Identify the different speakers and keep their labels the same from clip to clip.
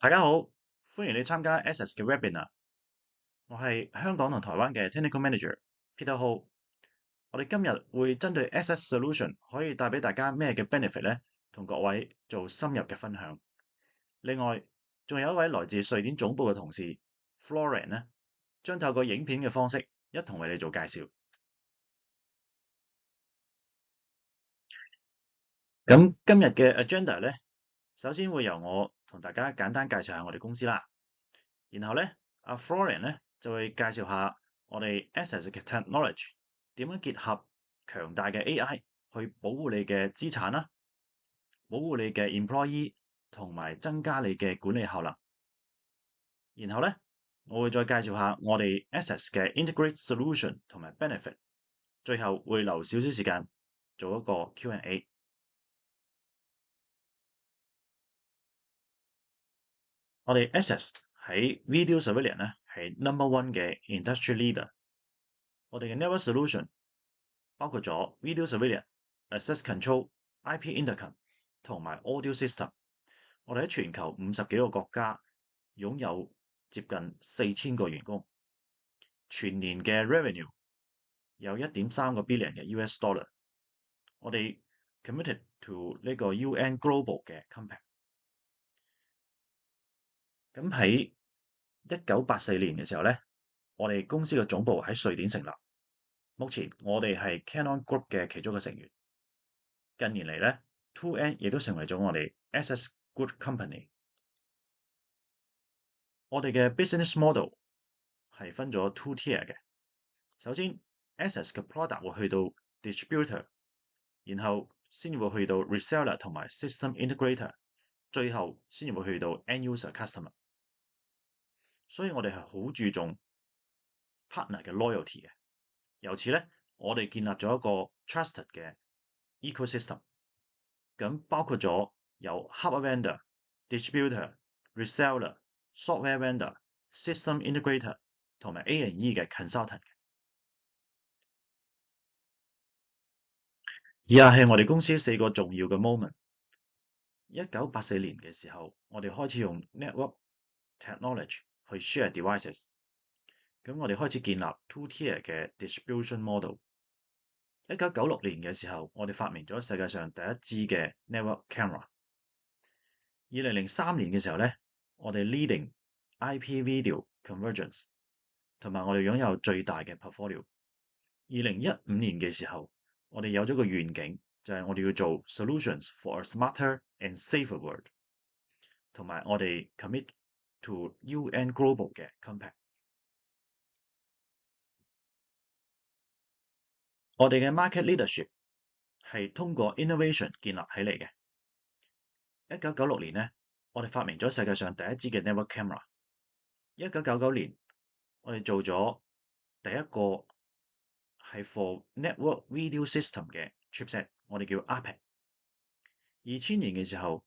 Speaker 1: 大家好，歡迎你參加 Access 嘅 Webinar。我係香港同台灣嘅 Technical Manager Peter Ho。我哋今日會針對 Access Solution 可以帶俾大家咩嘅 benefit 呢？同各位做深入嘅分享。另外，仲有一位來自瑞典總部嘅同事 Florian 呢，將透過影片嘅方式一同為你做介紹。咁今日嘅 agenda 呢，首先會由我同大家簡單介紹下我哋公司啦。然後咧，阿 Florian 咧就會介紹下我哋 Access 嘅 technology 點樣結合強大嘅 AI 去保護你嘅資產啦，保護你嘅 employee 同埋增加你嘅管理效能。然後咧，我會再介紹下我哋 Access 嘅 integrate solution 同埋 benefit。最後會留少少時間做一個 Q&A。我哋 Access 喺 video surveillance 咧係 number one 嘅 industry leader。我哋嘅 network solution 包括咗 video surveillance、access control、IP intercom 同埋 audio system。我哋喺全球50幾個國家擁有接近4000個員工，全年嘅 revenue 有1.3個 billion 嘅 US dollar。我哋 committed to 呢個 UN Global 嘅 compact。咁喺1984年嘅時候咧，我哋公司嘅總部喺瑞典成立。目前我哋係 Canon Group 嘅其中一個成員。近年嚟咧 2N 亦都成為咗我哋 Access Good Company。我哋嘅 business model 係分咗 two tier 嘅。首先 Access 嘅 product 會去到 distributor， 然後先會去到 reseller 同埋 system integrator， 最後先會去到 end user customer。所以我哋係好注重 partner 嘅 loyalty 嘅。由此咧，我哋建立咗一個 trusted 嘅 ecosystem。咁包括咗有 hardware vendor、distributor、reseller、software vendor、system integrator 同埋 A&E 嘅 consultant。以下係我哋公司4個重要嘅 moment。1984年嘅時候，我哋開始用 network technology 去 share devices。咁我哋開始建立 two-tier 嘅 distribution model。1996年嘅時候，我哋發明咗世界上第一支嘅 network camera。2003年嘅時候咧，我哋 leading IP video convergence， 同埋我哋擁有最大嘅 portfolio。2015年嘅時候，我哋有咗個願景，就係我哋要做 solutions for a smarter and safer world， 同埋我哋 commit to UN Global 嘅 compact。我哋嘅 market leadership 係通過 innovation 建立起嚟嘅。1996年咧，我哋發明咗世界上第一支嘅 network camera。1999年，我哋做咗第一個係 for network video system 嘅 chipset， 我哋叫 APEC。2000年嘅時候，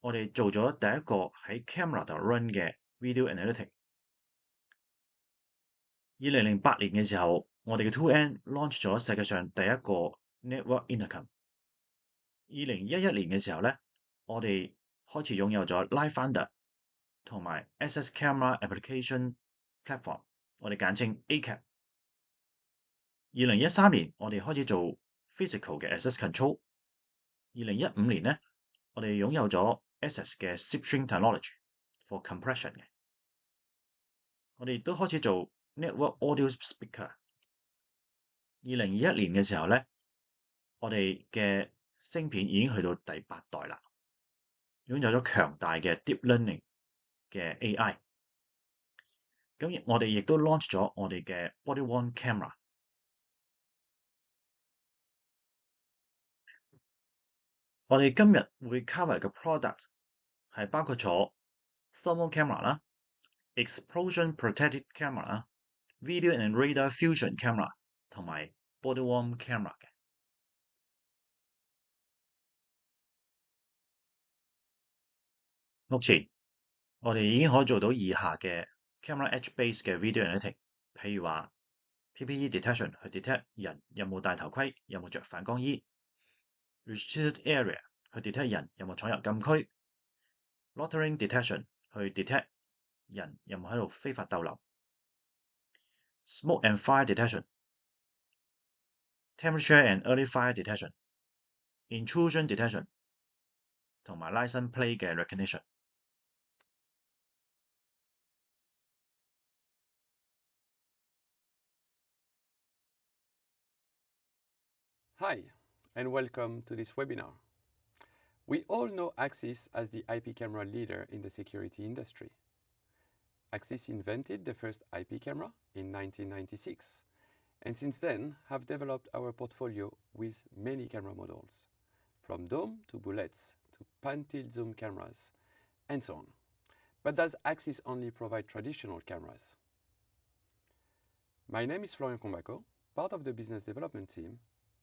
Speaker 1: 我哋做咗第一個喺 camera 度 run 嘅 video analytic。2008年嘅時候，我哋嘅 2N launch 咗世界上第一個 network intercom。2011年嘅時候咧，我哋開始擁有咗 LiveFinder 同埋 Access Camera Application Platform， 我哋簡稱 ACAP。2013年，我哋開始做 physical 嘅 access control。2015年咧，我哋擁有咗 Access 嘅 slipstream technology for compression 嘅。我哋亦都開始做 network audio speaker。2021年嘅時候咧，我哋嘅芯片已經去到第8代啦，擁有咗強大嘅 deep learning 嘅 AI。咁我哋亦都 launch 咗我哋嘅 body-worn camera。我哋今日會 cover 嘅 product 係包括咗 thermal camera 啦、explosion protected camera 啦、video and radar fusion camera 同埋 body-worn camera 嘅。目前我哋已經可以做到以下嘅 camera edge-based 嘅 video analytics， 譬如話 PPE detection 去 detect 人有冇戴頭盔、有冇着反光衣；restricted area 去 detect 人有冇闖入禁區；loitering detection 去 detect 人有冇喺度非法逗留。Smoke and fire detection, temperature and early fire detection, intrusion detection 同埋 license plate 嘅 recognition。Hi,
Speaker 2: and welcome to this webinar. We all know Axis as the IP camera leader in the security industry. Axis invented the first IP camera in 1996, and since then have developed our portfolio with many camera models, from dome to bullets to pan-tilt zoom cameras, and so on. But does Axis only provide traditional cameras? My name is Florian Combaco, part of the business development team,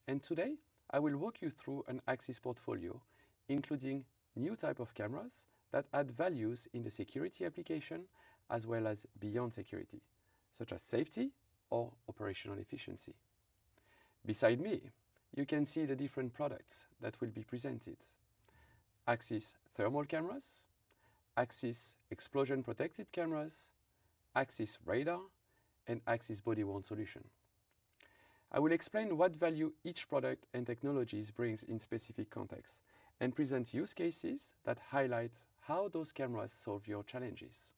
Speaker 2: and today I will walk you through an Axis portfolio, including new type of cameras that add values in the security application as well as beyond security, such as safety or operational efficiency. Beside me, you can see the different products that will be presented. Axis thermal cameras, Axis explosion protected cameras, Axis radar, and Axis body-worn solution. I will explain what value each product and technologies brings in specific contexts and present use cases that highlight how those cameras solve your challenges.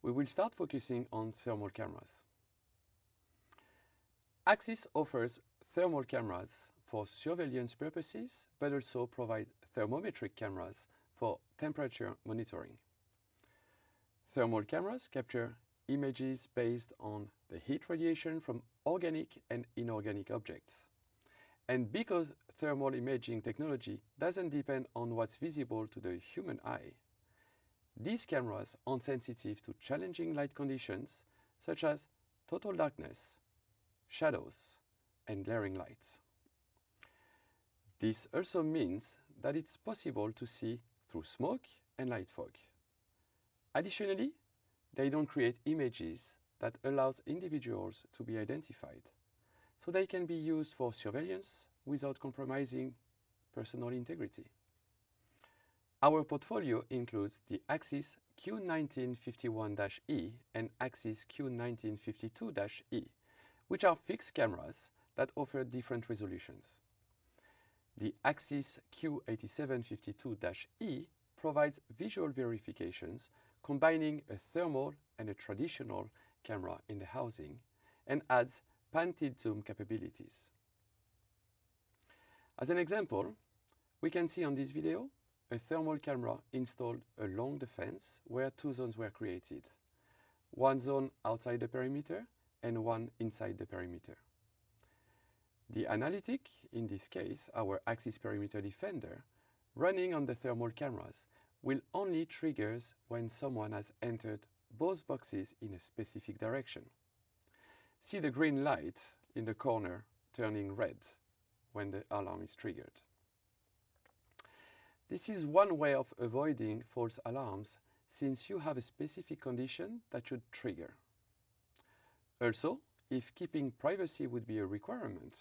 Speaker 2: We will start focusing on thermal cameras. Axis offers thermal cameras for surveillance purposes, but also provide thermometric cameras for temperature monitoring. Thermal cameras capture images based on the heat radiation from organic and inorganic objects. And because thermal imaging technology doesn't depend on what's visible to the human eye, these cameras are sensitive to challenging light conditions such as total darkness, shadows, and glaring lights. This also means that it's possible to see through smoke and light fog. Additionally, they don't create images that allows individuals to be identified, so they can be used for surveillance without compromising personal integrity. Our portfolio includes the Axis Q1951-E and Axis Q1952-E, which are fixed cameras that offer different resolutions. The Axis Q8752-E provides visual verifications combining a thermal and a traditional camera in the housing and adds pan-tilt zoom capabilities. As an example, we can see on this video a thermal camera installed along the fence where two zones were created, one zone outside the perimeter and one inside the perimeter. The analytic, in this case our Axis Perimeter Defender, running on the thermal cameras will only trigger when someone has entered both boxes in a specific direction. See the green light in the corner turning red when the alarm is triggered. This is one way of avoiding false alarms since you have a specific condition that should trigger. Also, if keeping privacy would be a requirement,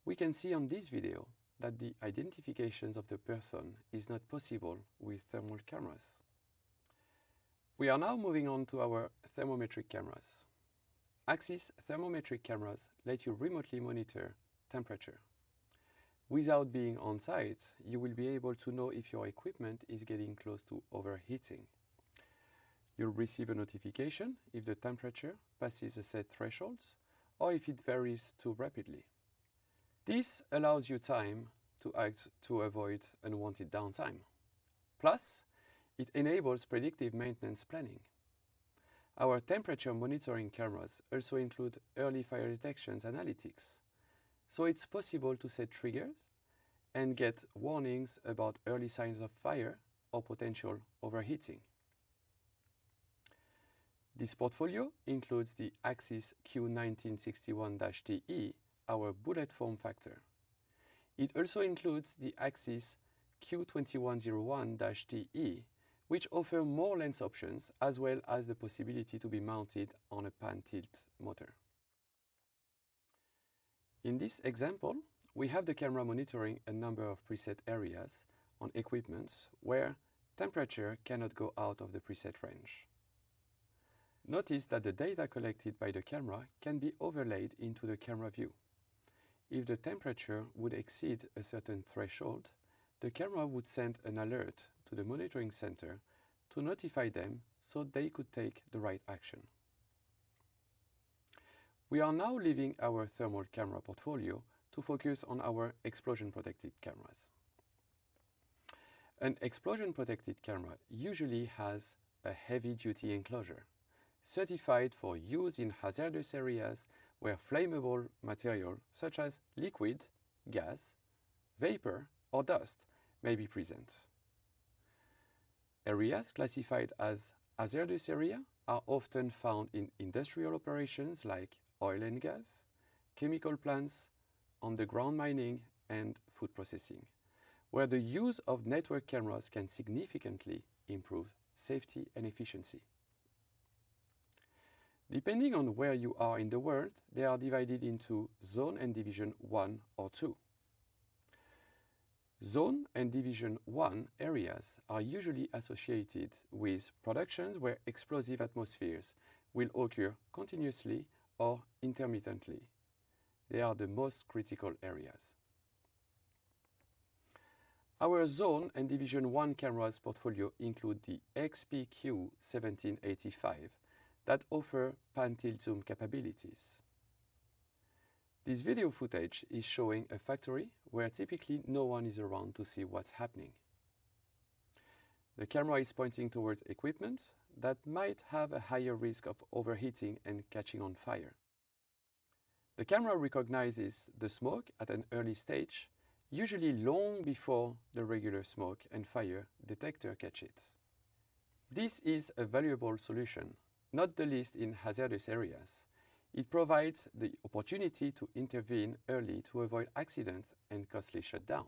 Speaker 2: we can see on this video that the identification of the person is not possible with thermal cameras. We are now moving on to our thermometric cameras. Axis thermometric cameras let you remotely monitor temperature. Without being on site, you will be able to know if your equipment is getting close to overheating. You'll receive a notification if the temperature passes a set threshold or if it varies too rapidly. This allows you time to act to avoid unwanted downtime. Plus, it enables predictive maintenance planning. Our temperature monitoring cameras also include early fire detections analytics, so it's possible to set triggers and get warnings about early signs of fire or potential overheating. This portfolio includes the Axis Q1961-TE, our bullet form factor. It also includes the Axis Q2101-TE, which offer more lens options as well as the possibility to be mounted on a pan-tilt motor. In this example, we have the camera monitoring a number of preset areas on equipment where temperature cannot go out of the preset range. Notice that the data collected by the camera can be overlaid into the camera view. If the temperature would exceed a certain threshold, the camera would send an alert to the monitoring center to notify them so they could take the right action. We are now leaving our thermal camera portfolio to focus on our explosion-protected cameras. An explosion-protected camera usually has a heavy-duty enclosure, certified for use in hazardous areas where flammable material such as liquid, gas, vapor, or dust may be present. Areas classified as hazardous area are often found in industrial operations like oil and gas, chemical plants, underground mining, and food processing, where the use of network cameras can significantly improve safety and efficiency. Depending on where you are in the world, they are divided into Zone and Division 1 or 2. Zone and Division 1 areas are usually associated with productions where explosive atmospheres will occur continuously or intermittently. They are the most critical areas. Our Zone and Division 1 cameras portfolio include the XPQ1785 that offer pan-tilt zoom capabilities. This video footage is showing a factory where typically no one is around to see what's happening. The camera is pointing towards equipment that might have a higher risk of overheating and catching on fire. The camera recognizes the smoke at an early stage, usually long before the regular smoke and fire detector catch it. This is a valuable solution, not the least in hazardous areas. It provides the opportunity to intervene early to avoid accidents and costly shutdown.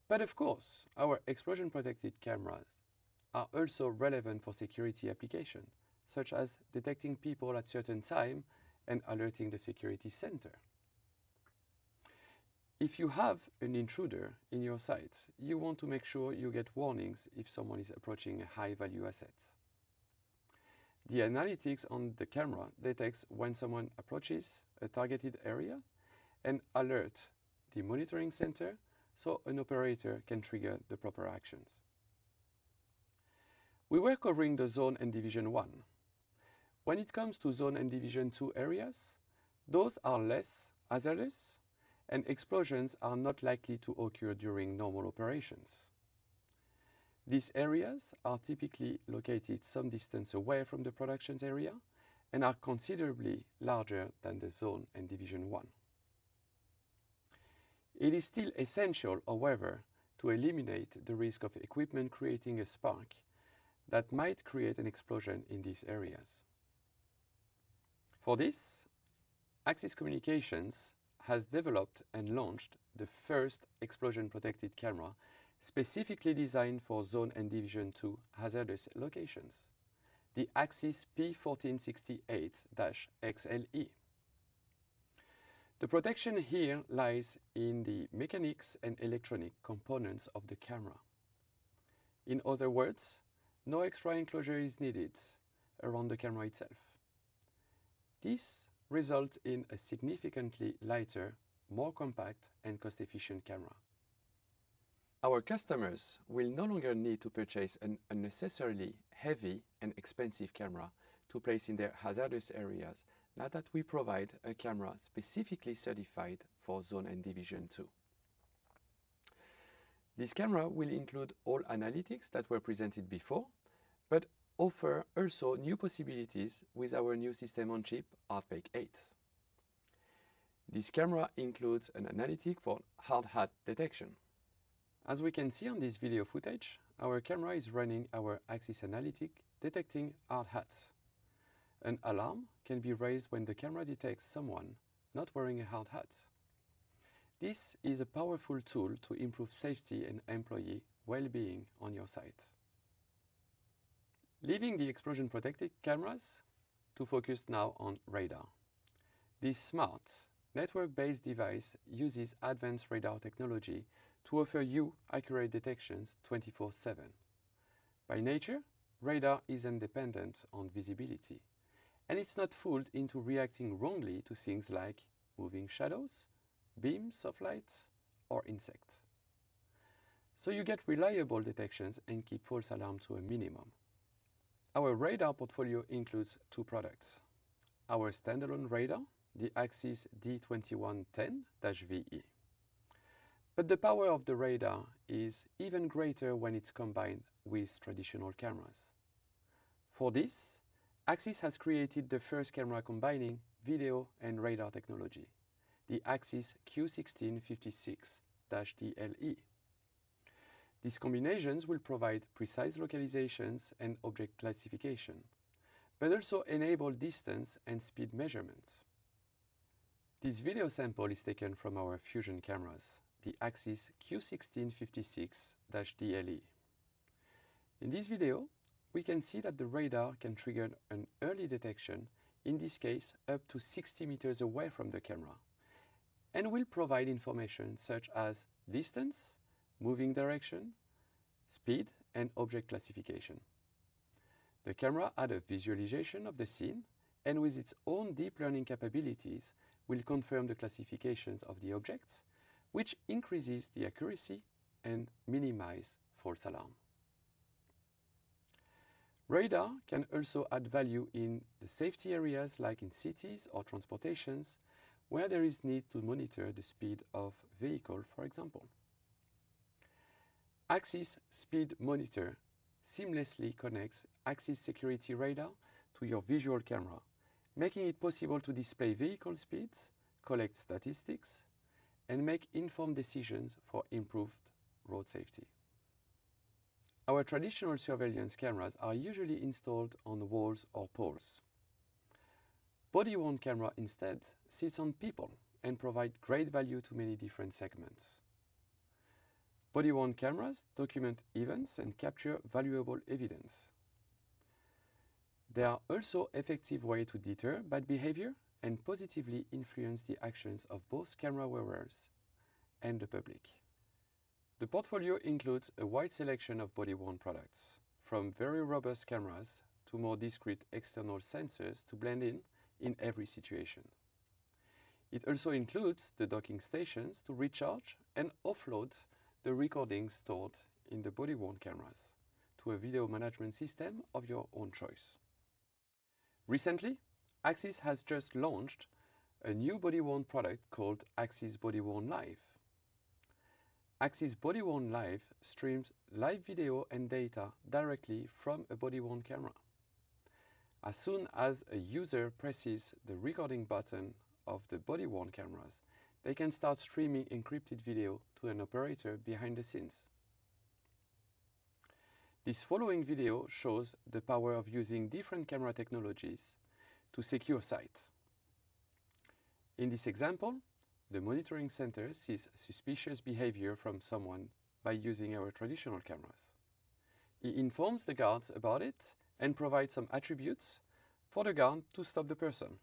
Speaker 2: But of course, our explosion-protected cameras are also relevant for security applications, such as detecting people at certain time and alerting the security center. If you have an intruder in your site, you want to make sure you get warnings if someone is approaching a high-value asset. The analytics on the camera detects when someone approaches a targeted area and alert the monitoring center so an operator can trigger the proper actions. We were covering the Zone and Division 1. When it comes to Zone and Division 2 areas, those are less hazardous and explosions are not likely to occur during normal operations. These areas are typically located some distance away from the production area and are considerably larger than the Zone and Division 1. It is still essential, however, to eliminate the risk of equipment creating a spark that might create an explosion in these areas. For this, Axis Communications has developed and launched the first explosion-protected camera specifically designed for Zone and Division 2 hazardous locations, the Axis P1468-XLE. The protection here lies in the mechanics and electronic components of the camera. In other words, no extra enclosure is needed around the camera itself. This results in a significantly lighter, more compact and cost-efficient camera. Our customers will no longer need to purchase an unnecessarily heavy and expensive camera to place in their hazardous areas now that we provide a camera specifically certified for Zone and Division 2. This camera will include all analytics that were presented before, but offer also new possibilities with our new system-on-chip HardBake 8. This camera includes an analytic for hard hat detection. As we can see on this video footage, our camera is running our Axis analytic detecting hard hats. An alarm can be raised when the camera detects someone not wearing a hard hat. This is a powerful tool to improve safety and employee well-being on your site. Leaving the explosion-protected cameras to focus now on radar. This smart network-based device uses advanced radar technology to offer you accurate detections 24/7. By nature, radar isn't dependent on visibility, and it's not fooled into reacting wrongly to things like moving shadows, beams of light, or insects. So you get reliable detections and keep false alarm to a minimum. Our radar portfolio includes two products. Our standalone radar, the Axis D2110-VE. But the power of the radar is even greater when it's combined with traditional cameras. For this, Axis has created the first camera combining video and radar technology, the Axis Q1656-DLE. These combinations will provide precise localizations and object classification, but also enable distance and speed measurements. This video sample is taken from our Fusion cameras, the Axis Q1656-DLE. In this video, we can see that the radar can trigger an early detection, in this case up to 60 meters away from the camera, and will provide information such as distance, moving direction, speed, and object classification. The camera had a visualization of the scene, and with its own deep learning capabilities, will confirm the classifications of the objects, which increases the accuracy and minimizes false alarm. Radar can also add value in the safety areas like in cities or transportations, where there is need to monitor the speed of vehicle, for example. Axis Speed Monitor seamlessly connects Axis Security Radar to your visual camera, making it possible to display vehicle speeds, collect statistics, and make informed decisions for improved road safety. Our traditional surveillance cameras are usually installed on walls or poles. Body-worn camera instead sits on people and provide great value to many different segments. Body-worn cameras document events and capture valuable evidence. They are also an effective way to deter bad behavior and positively influence the actions of both camera wearers and the public. The portfolio includes a wide selection of body-worn products, from very robust cameras to more discrete external sensors to blend in every situation. It also includes the docking stations to recharge and offload the recordings stored in the body-worn cameras to a video management system of your own choice. Recently, Axis has just launched a new body-worn product called Axis Body-worn Live. Axis Body-worn Live streams live video and data directly from a body-worn camera. As soon as a user presses the recording button of the body-worn cameras, they can start streaming encrypted video to an operator behind the scenes. This following video shows the power of using different camera technologies to secure sites. In this example, the monitoring center sees suspicious behavior from someone by using our traditional cameras. He informs the guards about it and provides some attributes for the guard to stop the person.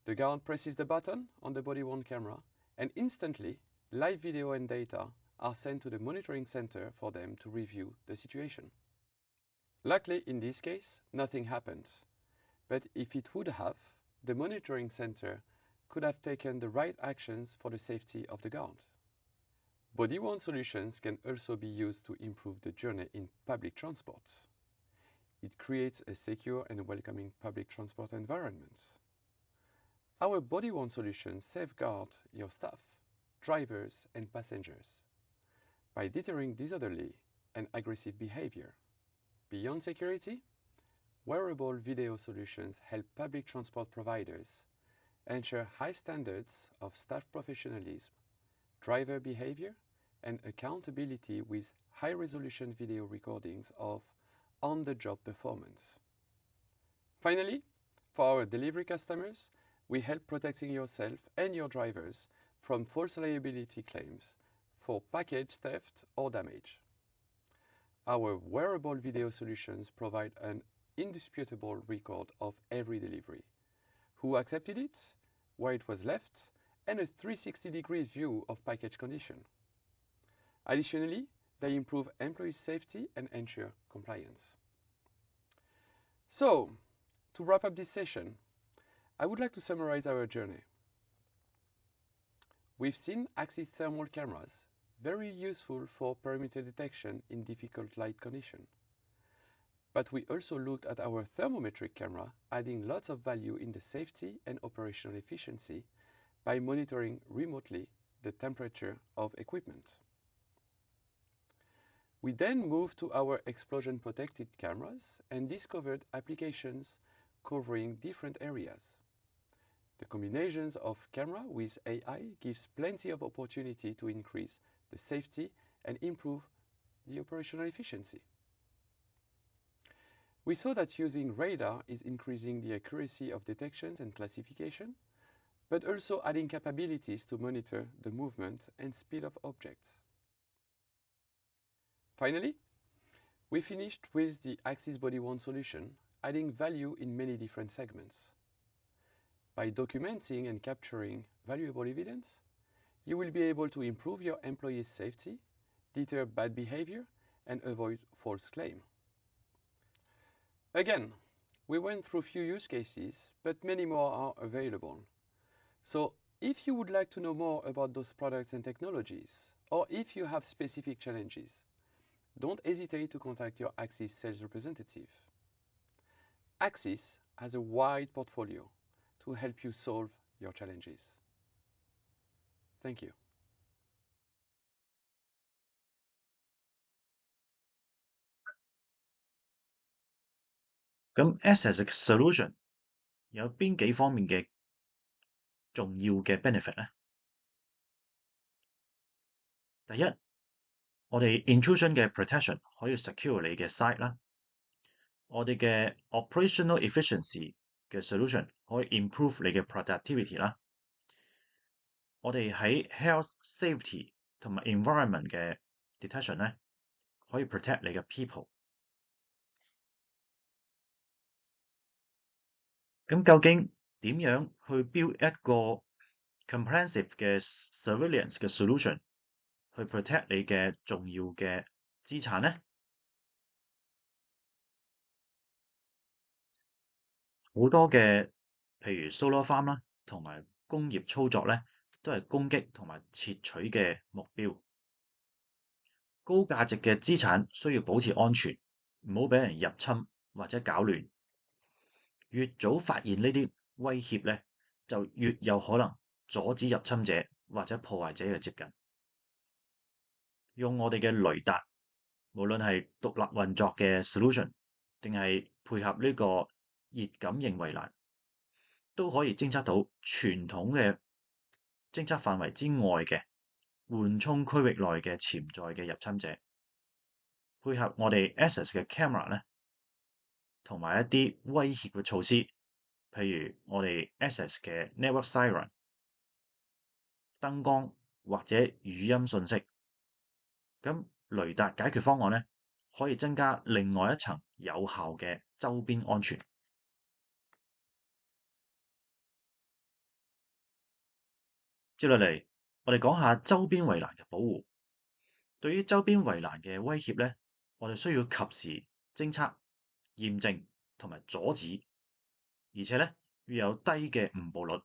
Speaker 2: The guard presses the button on the body-worn camera, and instantly live video and data are sent to the monitoring center for them to review the situation. Luckily, in this case, nothing happened. But if it would have, the monitoring center could have taken the right actions for the safety of the guard. Body-worn solutions can also be used to improve the journey in public transport. It creates a secure and welcoming public transport environment. Our body-worn solutions safeguard your staff, drivers, and passengers by deterring disorderly and aggressive behavior. Beyond security, wearable video solutions help public transport providers ensure high standards of staff professionalism, driver behavior, and accountability with high-resolution video recordings of on-the-job performance. Finally, for our delivery customers, we help protecting yourself and your drivers from false liability claims for package theft or damage. Our wearable video solutions provide an indisputable record of every delivery, who accepted it, where it was left, and a 360 degrees view of package condition. Additionally, they improve employee safety and ensure compliance. So, to wrap up this session, I would like to summarize our journey. We've seen Axis thermal cameras, very useful for perimeter detection in difficult light conditions. But we also looked at our thermometric camera, adding lots of value in the safety and operational efficiency by monitoring remotely the temperature of equipment. We then moved to our explosion-protected cameras and discovered applications covering different areas. The combinations of camera with AI gives plenty of opportunity to increase the safety and improve the operational efficiency. We saw that using radar is increasing the accuracy of detections and classification, but also adding capabilities to monitor the movement and speed of objects. Finally, we finished with the Axis body-worn solution, adding value in many different segments. By documenting and capturing valuable evidence, you will be able to improve your employees' safety, deter bad behavior, and avoid false claim. Again, we went through few use cases, but many more are available. So if you would like to know more about those products and technologies, or if you have specific challenges, don't hesitate to contact your Axis sales representative. Axis has a wide portfolio to help you solve your challenges. Thank you.
Speaker 1: 咁 Access 嘅 solution 有邊幾方面嘅重要嘅 benefit 呢？第一，我哋 intrusion 嘅 protection 可以 secure 你嘅 site 啦。我哋嘅 operational efficiency 嘅 solution 可以 improve 你嘅 productivity 啦。我哋喺 health safety 同埋 environment 嘅 detection 咧，可以 protect 你嘅 people。咁究竟點樣去 build 一個 comprehensive 嘅 surveillance 嘅 solution 去 protect 你嘅重要嘅資產呢？好多嘅譬如 solar farm 啦，同埋工業操作咧，都係攻擊同埋竊取嘅目標。高價值嘅資產需要保持安全，唔好俾人入侵或者搞亂。越早發現呢啲威脅咧，就越有可能阻止入侵者或者破壞者嘅接近。用我哋嘅雷達，無論係獨立運作嘅 solution，定係配合呢個熱感應圍欄，都可以偵測到傳統嘅偵測範圍之外嘅緩衝區域內嘅潛在嘅入侵者。配合我哋 Access 嘅 camera 咧，同埋一啲威脅嘅措施，譬如我哋 Access 嘅 network siren、燈光或者語音訊息。咁雷達解決方案咧，可以增加另外一層有效嘅周邊安全。接落嚟，我哋講下周邊圍欄嘅保護。對於周邊圍欄嘅威脅咧，我哋需要及時偵測、驗證同埋阻止，而且咧要有低嘅誤報率。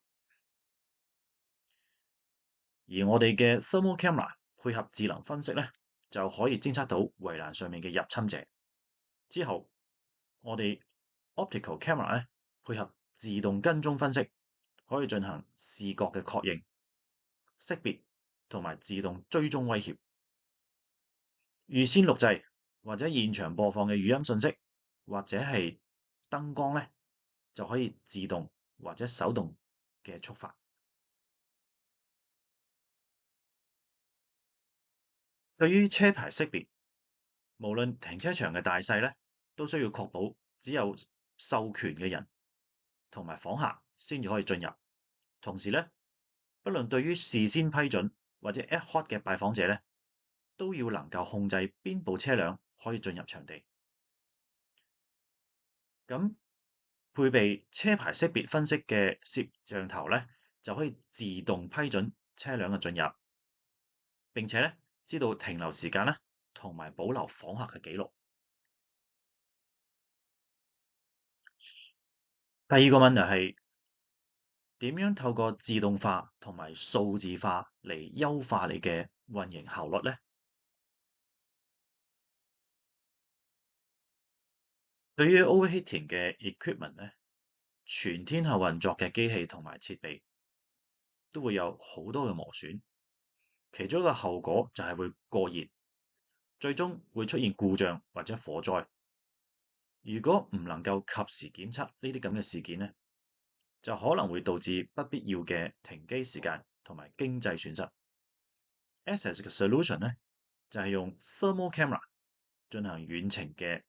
Speaker 1: 而我哋嘅 thermal camera 配合智能分析咧，就可以偵測到圍欄上面嘅入侵者。之後，我哋 optical camera 咧配合自動跟蹤分析，可以進行視覺嘅確認、識別同埋自動追蹤威脅。預先錄製或者現場播放嘅語音訊息或者係燈光咧，就可以自動或者手動嘅觸發。對於車牌識別，無論停車場嘅大細咧，都需要確保只有授權嘅人同埋訪客先至可以進入。同時咧，不論對於事先批准或者 ad hoc 嘅拜訪者咧，都要能夠控制邊部車輛可以進入場地。咁配備車牌識別分析嘅攝像頭咧，就可以自動批准車輛嘅進入，並且咧知道停留時間啦，同埋保留訪客嘅記錄。第二個問題係點樣透過自動化同埋數字化嚟優化你嘅運營效率呢？對於 overheating 嘅 equipment 咧，全天候運作嘅機器同埋設備都會有好多嘅磨損，其中一個後果就係會過熱，最終會出現故障或者火災。如果唔能夠及時檢測呢啲咁嘅事件咧，就可能會導致不必要嘅停機時間同埋經濟損失。Access 嘅 solution 咧就係用 thermal camera 進行遠程嘅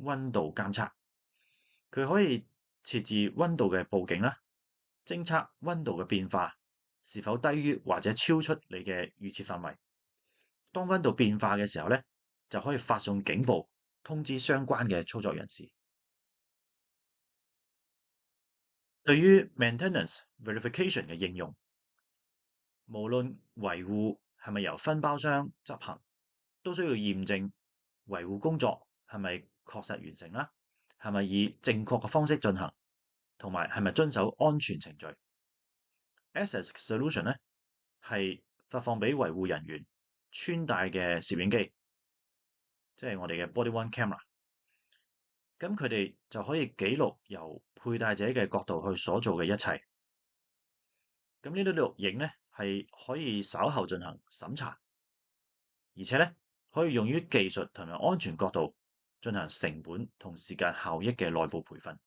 Speaker 1: 溫度監測，佢可以設置溫度嘅報警啦，偵測溫度嘅變化是否低於或者超出你嘅預設範圍。當溫度變化嘅時候咧，就可以發送警報，通知相關嘅操作人士。對於 maintenance verification 嘅應用，無論維護係咪由分包商執行，都需要驗證維護工作係咪確實完成啦，係咪以正確嘅方式進行，同埋係咪遵守安全程序。Access solution 咧係發放俾維護人員穿戴嘅攝影機，即係我哋嘅 body-worn camera。咁佢哋就可以記錄由佩戴者嘅角度去所做嘅一切。咁呢啲錄影咧係可以稍後進行審查，而且咧可以用於技術同埋安全角度進行成本同時間效益嘅內部培訓。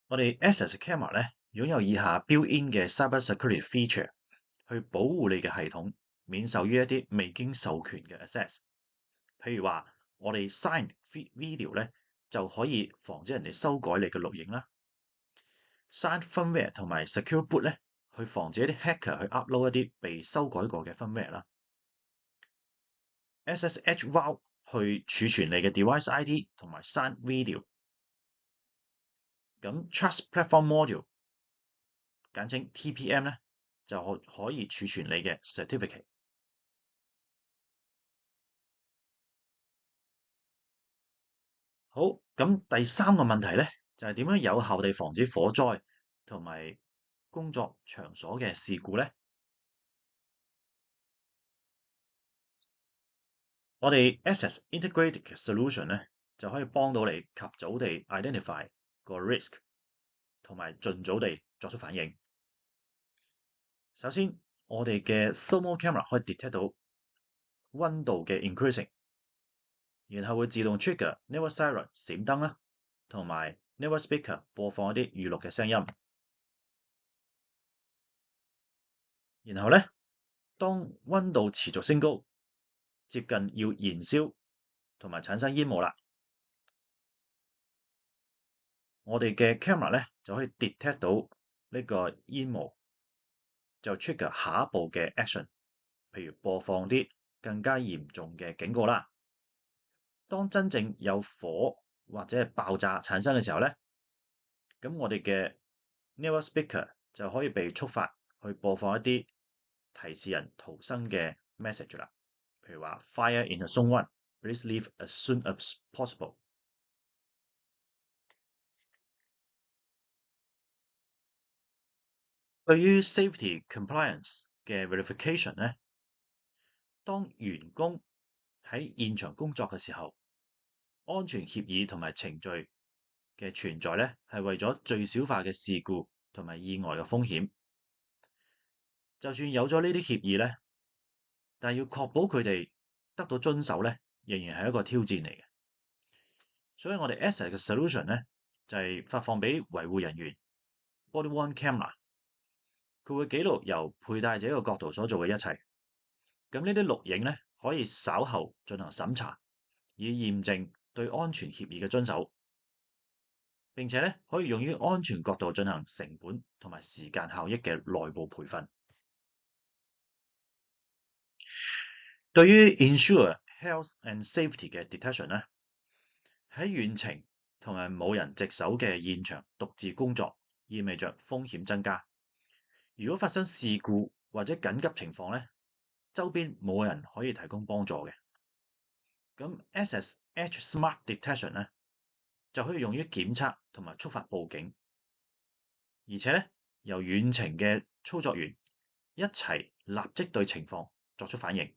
Speaker 1: 我哋 Access Camera 咧擁有以下 built-in 嘅 cybersecurity feature 去保護你嘅系統免受於一啲未經授權嘅 access。譬如話，我哋 sign video 咧就可以防止人哋修改你嘅錄影啦。sign firmware 同埋 secure boot 咧去防止一啲 hacker 去 upload 一啲被修改過嘅 firmware 啦。SSH vault 去儲存你嘅 device ID 同埋 sign video。咁 Trust Platform Module 簡稱 TPM 咧就可以儲存你嘅 certificate。好，咁第三個問題咧就係點樣有效地防止火災同埋工作場所嘅事故咧？我哋 Access Integrated 嘅 solution 咧就可以幫到你及早地 identify 個 risk 同埋盡早地作出反應。首先，我哋嘅 thermal camera 可以 detect 到溫度嘅 increasing，然後會自動 trigger network siren 閃燈啦，同埋 network speaker 播放一啲預錄嘅聲音。然後咧，當溫度持續升高，接近要燃燒同埋產生煙霧啦，我哋嘅 camera 咧就可以 detect 到呢個煙霧，就 trigger 下一步嘅 action，譬如播放啲更加嚴重嘅警告啦。當真正有火或者係爆炸產生嘅時候咧，咁我哋嘅 network speaker 就可以被觸發去播放一啲提示人逃生嘅 message 啦，譬如話 Fire in the Zone 1, please leave as soon as possible。對於 safety compliance 嘅 verification 咧，當員工喺現場工作嘅時候，安全協議同埋程序嘅存在咧，係為咗最小化嘅事故同埋意外嘅風險。就算有咗呢啲協議咧，但係要確保佢哋得到遵守咧，仍然係一個挑戰嚟嘅。所以我哋 Access 嘅 solution 咧，就係發放俾維護人員 body-worn camera，佢會記錄由佩戴者嘅角度所做嘅一切。咁呢啲錄影咧，可以稍後進行審查，以驗證對安全協議嘅遵守。並且咧可以用於安全角度進行成本同埋時間效益嘅內部培訓。對於 ensure health and safety 嘅 detection 咧，喺遠程同埋冇人值守嘅現場獨自工作，意味着風險增加。如果發生事故或者緊急情況咧，周邊冇人可以提供幫助嘅。咁 Access Edge Smart Detection 咧就可以用於檢測同埋觸發報警，而且咧由遠程嘅操作員一齊立即對情況作出反應。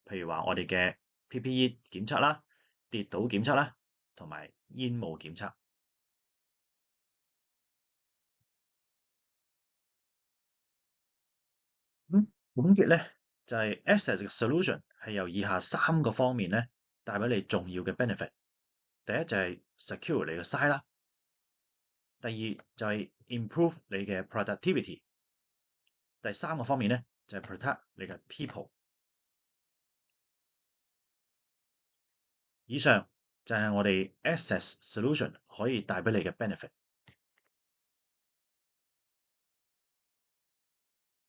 Speaker 1: 譬如話我哋嘅 PPE 檢測啦、跌倒檢測啦，同埋煙霧檢測。總結咧就係 Access 嘅 solution 係由以下3個方面咧帶俾你重要嘅 benefit。第一就係 secure 你嘅 site 啦，第二就係 improve 你嘅 productivity， 第3個方面咧就係 protect 你嘅 people。以上就係我哋 Access solution 可以帶俾你嘅 benefit。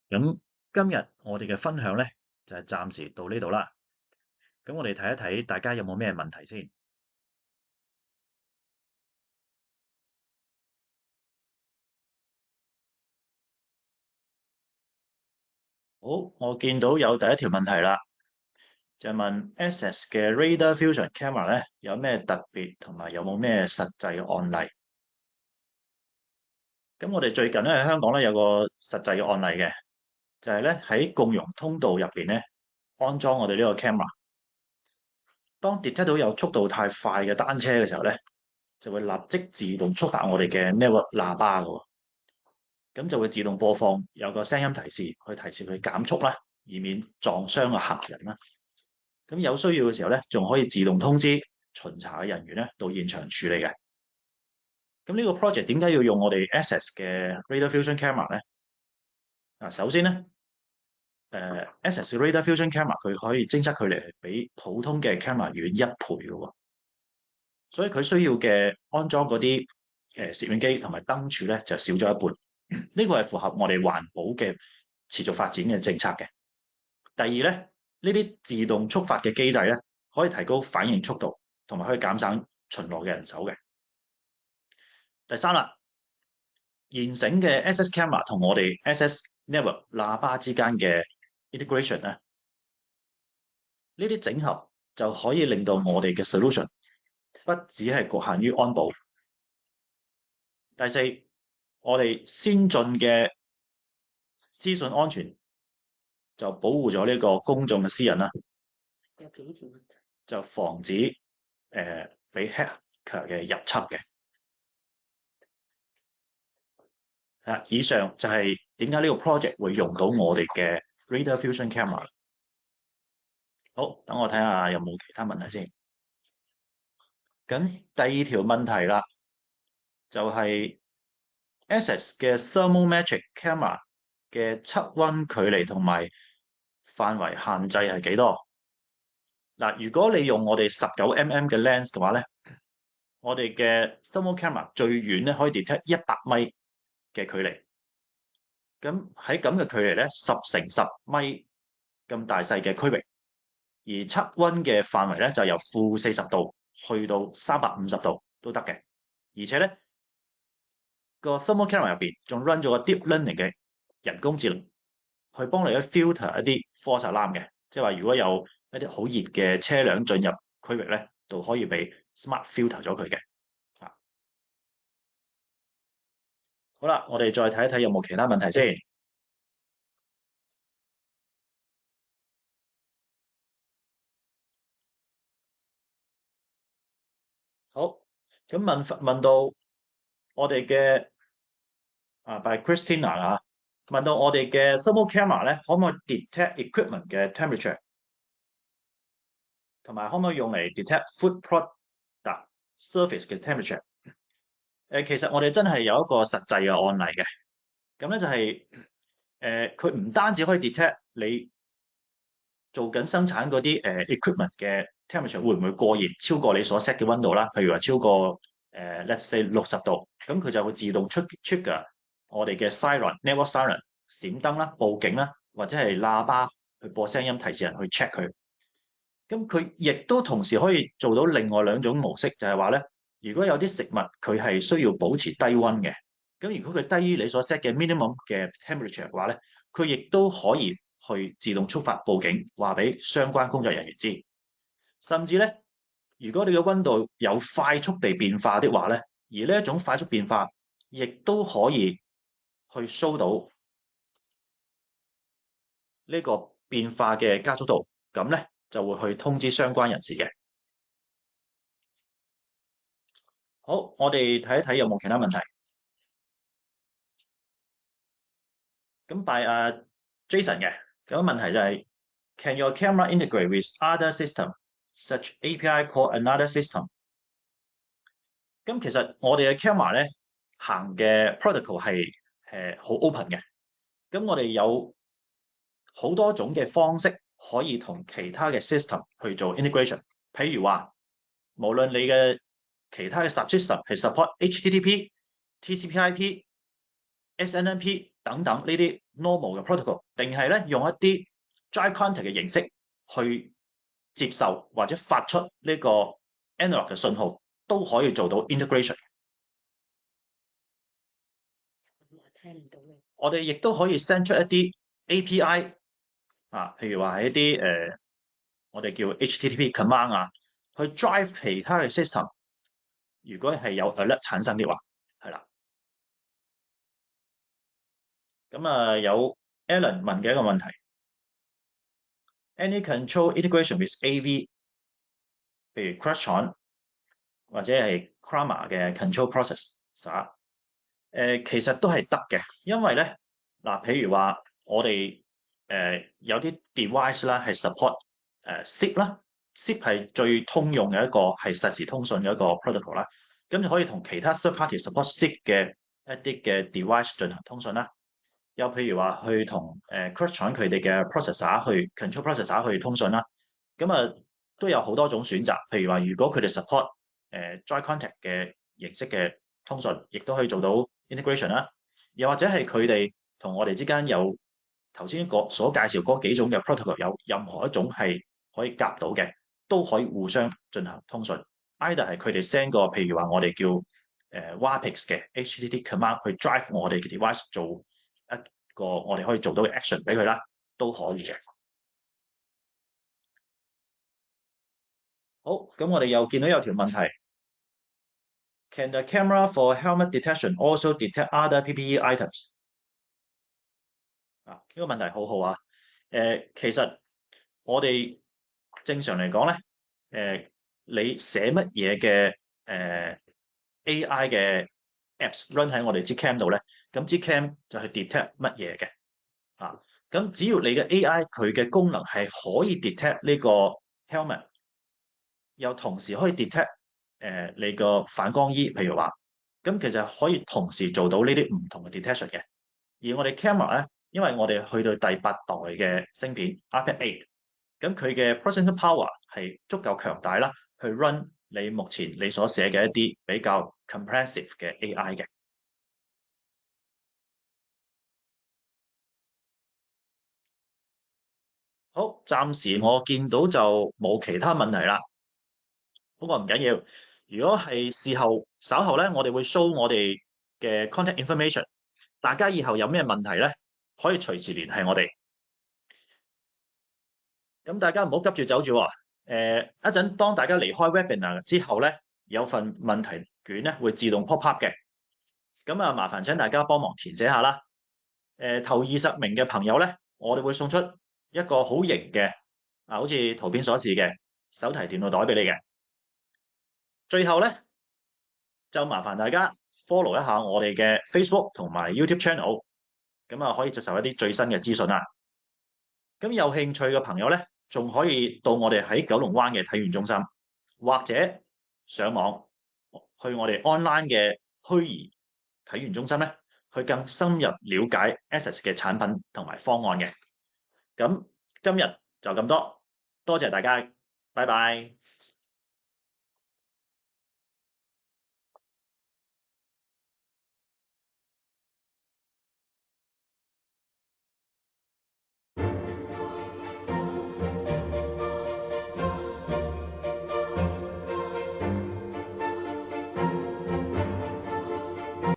Speaker 1: 咁今日我哋嘅分享咧就係暫時到呢度啦。咁我哋睇一睇大家有冇咩問題先。好，我見到有第一條問題啦，就係問 Access 嘅 Radar Fusion Camera 咧有咩特別，同埋有冇咩實際嘅案例？咁我哋最近咧喺香港咧有個實際嘅案例嘅，就係咧喺共融通道入邊咧安裝我哋呢個 camera。當 detect 到有速度太快嘅單車嘅時候咧，就會立即自動觸發我哋嘅 network 喇叭㗎喎。咁就會自動播放有個聲音提示，去提示佢減速啦，以免撞傷個行人啦。咁有需要嘅時候咧，仲可以自動通知巡查嘅人員咧到現場處理嘅。咁呢個 project 點解要用我哋 Access 嘅 Radar Fusion Camera 咧？首先咧，Access Radar Fusion Camera 佢可以偵測距離係比普通嘅 camera 遠1倍嘅喎，所以佢需要嘅安裝嗰啲攝影機同埋燈柱咧就少咗一半。呢個係符合我哋環保嘅持續發展嘅政策嘅。第二咧，呢啲自動觸發嘅機制咧，可以提高反應速度，同埋可以減省巡邏嘅人手嘅。第三啦，現成嘅 Access Camera 同我哋 Access Network 喇叭之間嘅 integration 咧，呢啲整合就可以令到我哋嘅 solution 不只係局限於安保。第四，我哋先進嘅資訊安全就保護咗呢個公眾嘅私隱啦。有幾條問題就防止俾 hacker 嘅入侵嘅。以上就係點解呢個 project 會用到我哋嘅 Radar Fusion Camera。好，等我睇下有冇其他問題先。咁第二條問題啦，就係 Access 嘅 Thermometric Camera 嘅測溫距離同埋範圍限制係幾多？嗱，如果你用我哋19mm 嘅 lens 嘅話咧，我哋嘅 Thermal Camera 最遠咧可以 detect 100米嘅距離。咁喺咁嘅距離咧，10乘10米咁大細嘅區域，而測溫嘅範圍咧就由-40度去到350度都得嘅。而且咧個 Thermal Camera 入邊仲 run 咗個 Deep Learning 嘅人工智能，去幫你去 filter 一啲 false alarm 嘅，即係話如果有一啲好熱嘅車輛進入區域咧，就可以被 smart filter 咗佢嘅。好啦，我哋再睇一睇有冇其他問題先。好，咁問到我哋嘅by Christina 啊，問到我哋嘅 thermal camera 咧，可唔可以 detect equipment 嘅 temperature， 同埋可唔可以用嚟 detect food product surface 嘅 temperature？其實我哋真係有一個實際嘅案例嘅，咁咧就係佢唔單止可以 detect 你做緊生產嗰啲equipment 嘅 temperature 會唔會過熱，超過你所 set 嘅溫度啦，譬如話超過let's say 60度，咁佢就會自動trigger我哋嘅 siren、network siren 閃燈啦、報警啦，或者係喇叭去播聲音提示人去 check 佢。咁佢亦都同時可以做到另外2種模式，就係話咧，如果有啲食物佢係需要保持低溫嘅，咁如果佢低於你所 set 嘅 minimum 嘅 temperature 嘅話咧，佢亦都可以去自動觸發報警，話俾相關工作人員知。甚至咧，如果你嘅溫度有快速地變化的話咧，而呢一種快速變化亦都可以去 show 到呢個變化嘅加速度，咁咧就會去通知相關人士嘅。好，我哋睇一睇有冇其他問題。咁by Jason 嘅咁問題就係 Can your camera integrate with other system such API call another system？ 咁其實我哋嘅 camera 咧行嘅 protocol 係好 open 嘅。咁我哋有好多種嘅方式可以同其他嘅 system 去做 integration。譬如話，無論你嘅其他嘅 subsystem 係 support HTTP、TCP/IP、SNMP 等等呢啲 normal 嘅 protocol，定係咧用一啲 dry contact 嘅形式去接受或者發出呢個 analog 嘅信號，都可以做到 integration。聽唔到嘅。我哋亦都可以 send 出一啲 API 譬如話係一啲我哋叫 HTTP command 去 drive 其他嘅 system。如果係有 alert 產生嘅話，係啦。咁有 Alan 問嘅一個問題 ，Any control integration with AV， 譬如 Crestron 或者係 Chroma 嘅 control process，其實都係得嘅，因為咧譬如話我哋有啲 device 啦係 support SIP 啦 ，SIP 係最通用嘅一個係實時通訊嘅一個 protocol 啦，咁就可以同其他 third party support SIP 嘅一啲嘅 device 進行通訊啦。又譬如話去同Crestron 佢哋嘅 processor 去 control processor 去通訊啦，咁都有好多種選擇。譬如話，如果佢哋 support dry contact 嘅形式嘅通訊，亦都可以做到 integration 啦。又或者係佢哋同我哋之間有頭先所介紹嗰幾種嘅 protocol， 有任何一種係可以夾到嘅，都可以互相進行通訊。either 係佢哋 send 個譬如話我哋叫WAPX 嘅 HTTP command 去 drive 我哋嘅 device 做一個我哋可以做到嘅 action 俾佢啦，都可以嘅。好，咁我哋又見到有條問題 ，Can the camera for helmet detection also detect other PPE items？ 呢個問題好好啊。其實我哋正常嚟講咧，你寫乜嘢嘅AI 嘅 apps run 喺我哋支 cam 度咧，咁支 cam 就去 detect 乜嘢嘅。咁只要你嘅 AI 佢嘅功能係可以 detect 呢個 helmet， 又同時可以 detect 你個反光衣，譬如話，咁其實可以同時做到呢啲唔同嘅 detection 嘅。而我哋 camera 咧，因為我哋去到第8代嘅芯片 iPad 8，咁佢嘅 processing power 係足夠強大啦，去 run 你目前你所寫嘅一啲比較 comprehensive 嘅 AI 嘅。好，暫時我見到就冇其他問題啦。不過唔緊要，如果係事後稍後咧，我哋會 show 我哋嘅 contact information。大家以後有咩問題咧，可以隨時聯繫我哋。咁大家唔好急住走住喎。一陣當大家離開 webinar 之後咧，有份問題卷咧會自動 pop up 嘅。咁麻煩請大家幫忙填寫下啦。頭20名嘅朋友咧，我哋會送出一個好型嘅好似圖片所示嘅手提電腦袋俾你嘅。最後咧，就麻煩大家 follow 一下我哋嘅 Facebook 同埋 YouTube channel， 咁可以接受一啲最新嘅資訊啦。咁有興趣嘅朋友咧，仲可以到我哋喺九龍灣嘅體驗中心，或者上網去我哋 online 嘅虛擬體驗中心咧，去更深入了解 Access 嘅產品同埋方案嘅。咁今日就咁多，多謝大家，拜拜。